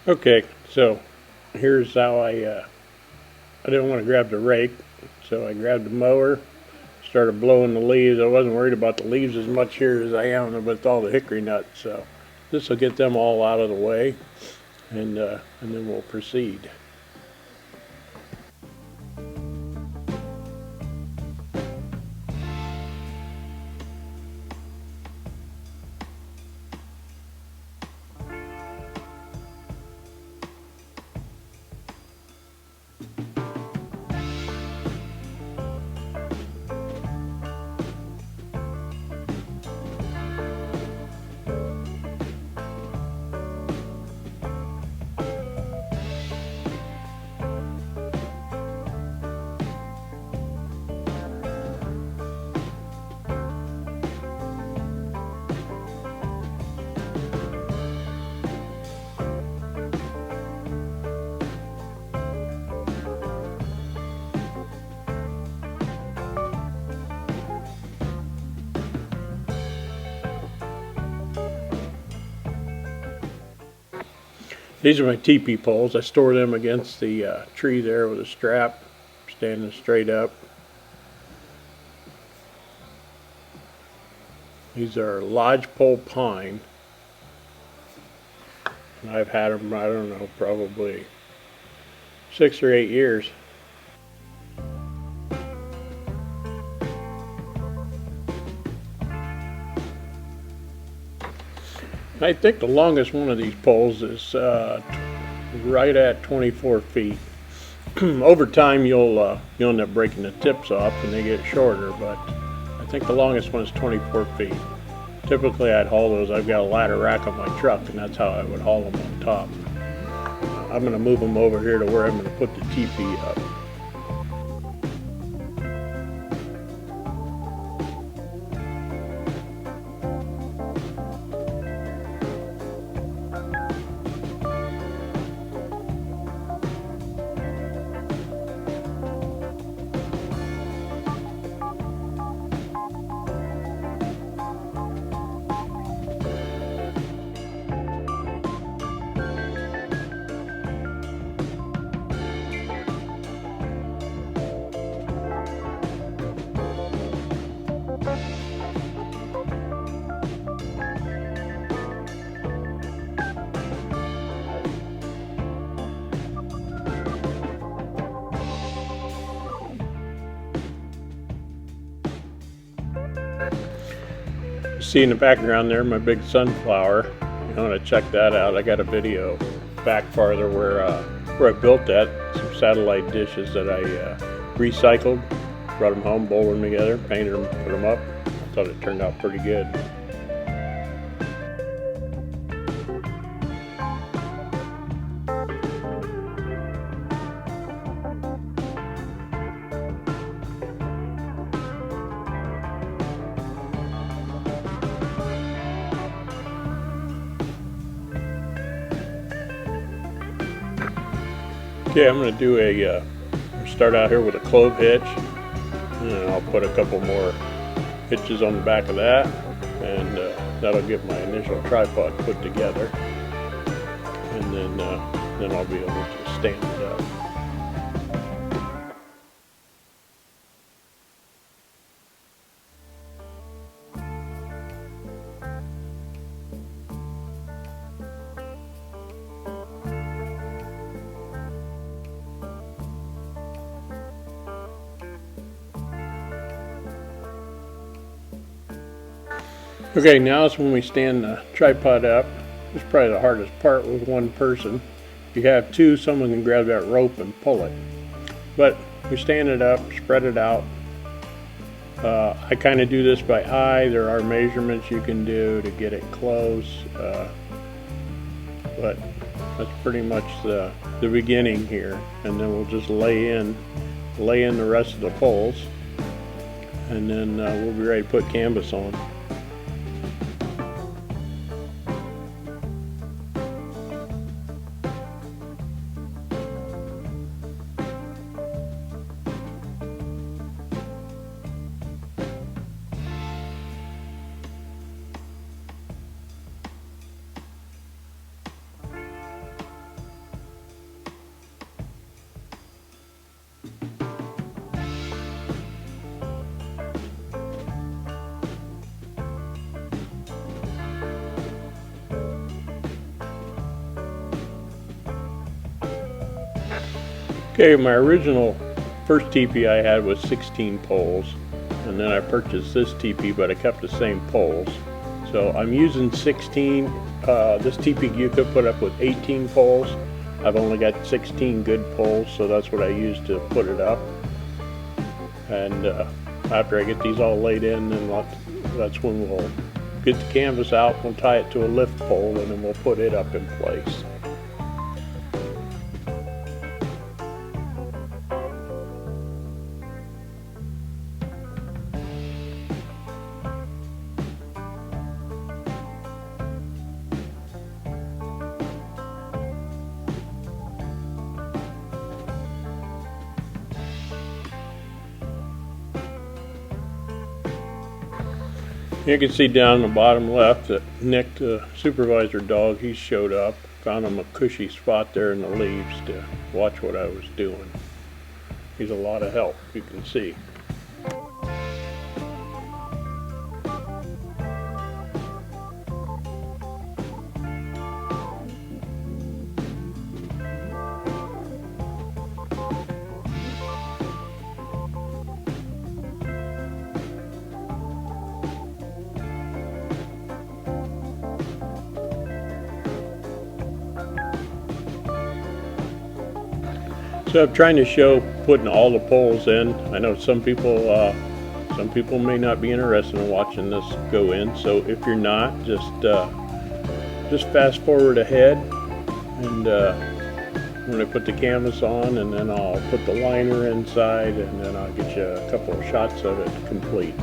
Okay, so here's how I didn't want to grab the rake, so I grabbed the mower, started blowing the leaves. I wasn't worried about the leaves as much here as I am with all the hickory nuts, so this will get them all out of the way, and then we'll proceed. These are my teepee poles. I store them against the tree there with a strap, standing straight up. These are lodgepole pine. And I've had them, I don't know, probably 6 or 8 years. I think the longest one of these poles is right at 24 feet. Over time, you'll end up breaking the tips off and they get shorter, but I think the longest one is 24 feet. Typically, I'd haul those. I've got a ladder rack on my truck, and that's how I would haul them on top. I'm going to move them over here to where I'm going to put the teepee up. See in the background there, my big sunflower. You want to check that out. I got a video back farther where I built that. Some satellite dishes that I recycled, brought them home, bolted them together, painted them, put them up. I thought it turned out pretty good. Okay, I'm going to do start out here with a clove hitch, and then I'll put a couple more hitches on the back of that, and that'll get my initial tripod put together, and then I'll be able to stand it up. Okay, now is when we stand the tripod up. This is probably the hardest part with one person. If you have two, someone can grab that rope and pull it. But we stand it up, spread it out. I kind of do this by eye. There are measurements you can do to get it close. But that's pretty much the beginning here. And then we'll just lay in the rest of the poles. And then we'll be ready to put canvas on. Okay, my original first teepee I had was 16 poles, and then I purchased this teepee, but I kept the same poles. So I'm using 16. This teepee you could put up with 18 poles. I've only got 16 good poles, so that's what I use to put it up. And after I get these all laid in, then that's when we'll get the canvas out, we'll tie it to a lift pole, and then we'll put it up in place. You can see down in the bottom left that Nick, the supervisor dog, he showed up. Found him a cushy spot there in the leaves to watch what I was doing. He's a lot of help, you can see. So I'm trying to show putting all the poles in. I know some people may not be interested in watching this go in. So if you're not, just fast forward ahead, and when I put the canvas on, and then I'll put the liner inside, and then I'll get you a couple of shots of it complete.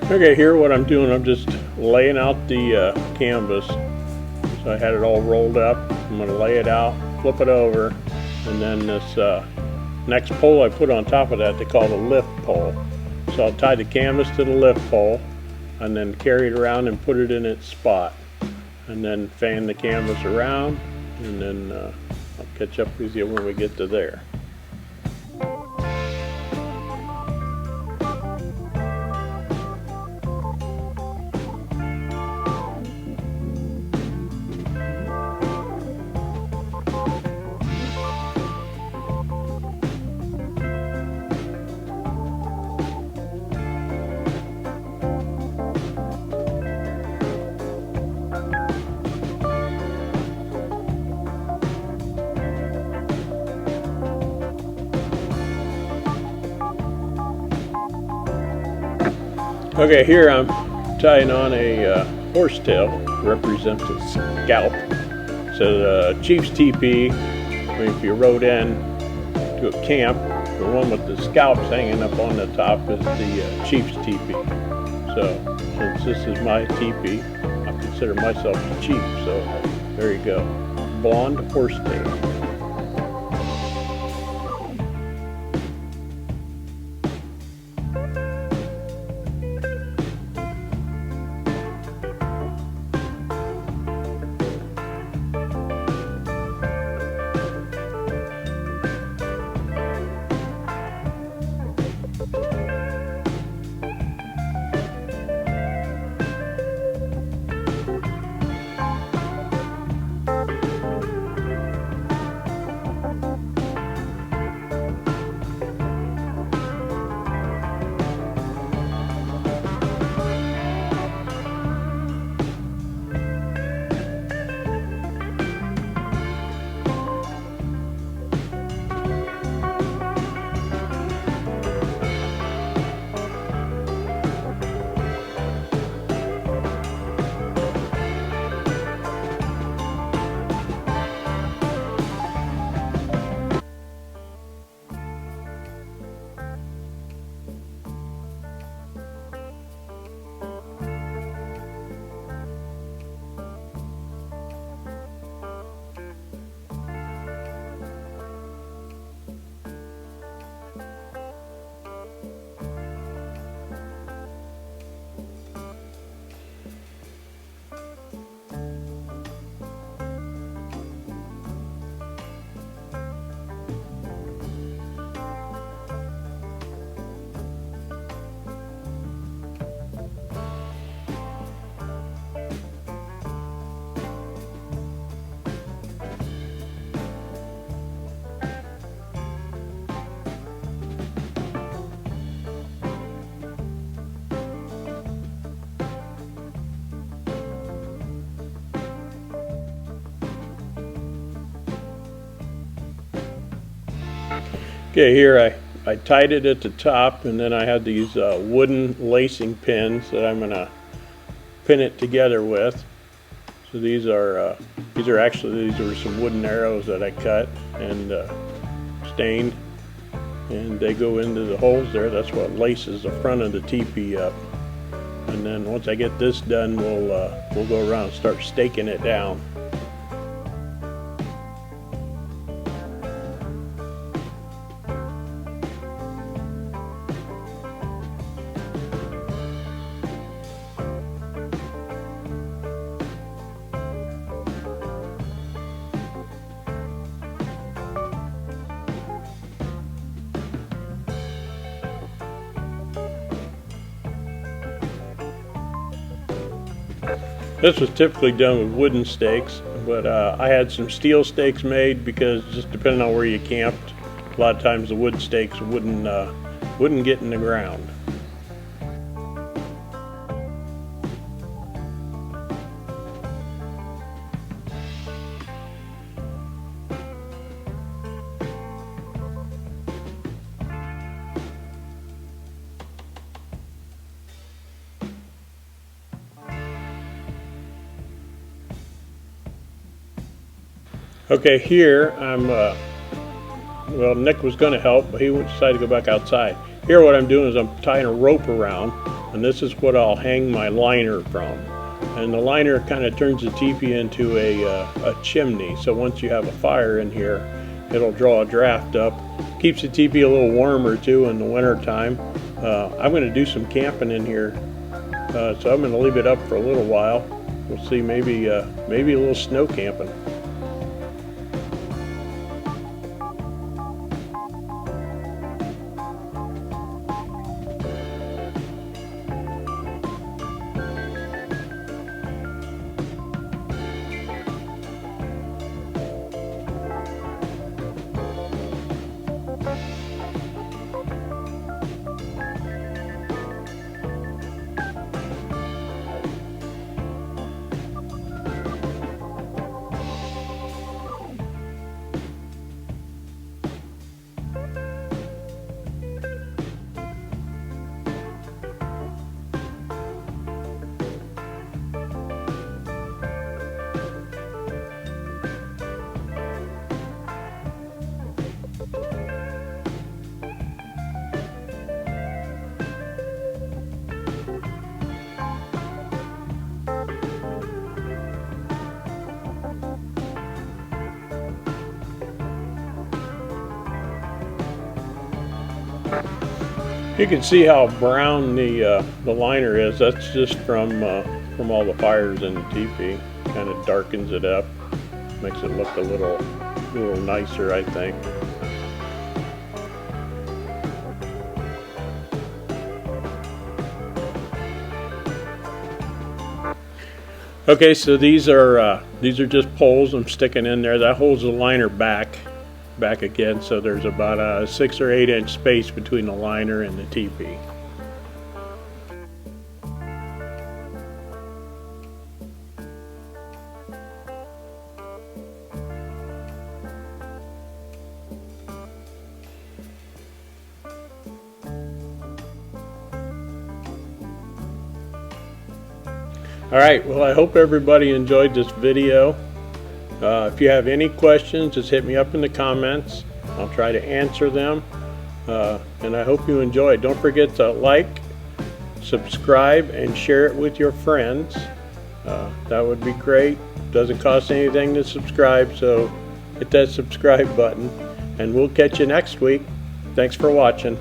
Okay, here what I'm doing, I'm just laying out the canvas. So I had it all rolled up. I'm going to lay it out, flip it over, and then this next pole I put on top of that they call the lift pole. So I'll tie the canvas to the lift pole and then carry it around and put it in its spot. And then fan the canvas around, and then I'll catch up with you when we get to there. Okay, here I'm tying on a horsetail, represents a scalp. So the chief's teepee, if you rode in to a camp, the one with the scalps hanging up on the top is the chief's teepee. So since this is my teepee, I consider myself the chief, so there you go. Blonde horsetail. Okay, here I tied it at the top, and then I had these wooden lacing pins that I'm gonna pin it together with. So these are some wooden arrows that I cut and stained, and they go into the holes there. That's what laces the front of the teepee up. And then once I get this done, we'll go around and start staking it down. This was typically done with wooden stakes, but I had some steel stakes made because just depending on where you camped, a lot of times the wood stakes wouldn't get in the ground. Okay, here I'm, well, Nick was going to help, but he decided to go back outside. Here what I'm doing is I'm tying a rope around and this is what I'll hang my liner from. And the liner kind of turns the teepee into a chimney, so once you have a fire in here, it'll draw a draft up. Keeps the teepee a little warmer too in the winter time. I'm going to do some camping in here, so I'm going to leave it up for a little while. We'll see, maybe a little snow camping. You can see how brown the liner is. That's just from all the fires in the teepee. Kind of darkens it up, makes it look a little nicer, I think. Okay, so these are just poles I'm sticking in there. That holds the liner back again, so there's about a 6 or 8 inch space between the liner and the teepee. Alright, well, I hope everybody enjoyed this video. If you have any questions, just hit me up in the comments. I'll try to answer them. And I hope you enjoy it. Don't forget to like, subscribe, and share it with your friends. That would be great. Doesn't cost anything to subscribe, so hit that subscribe button. And we'll catch you next week. Thanks for watching.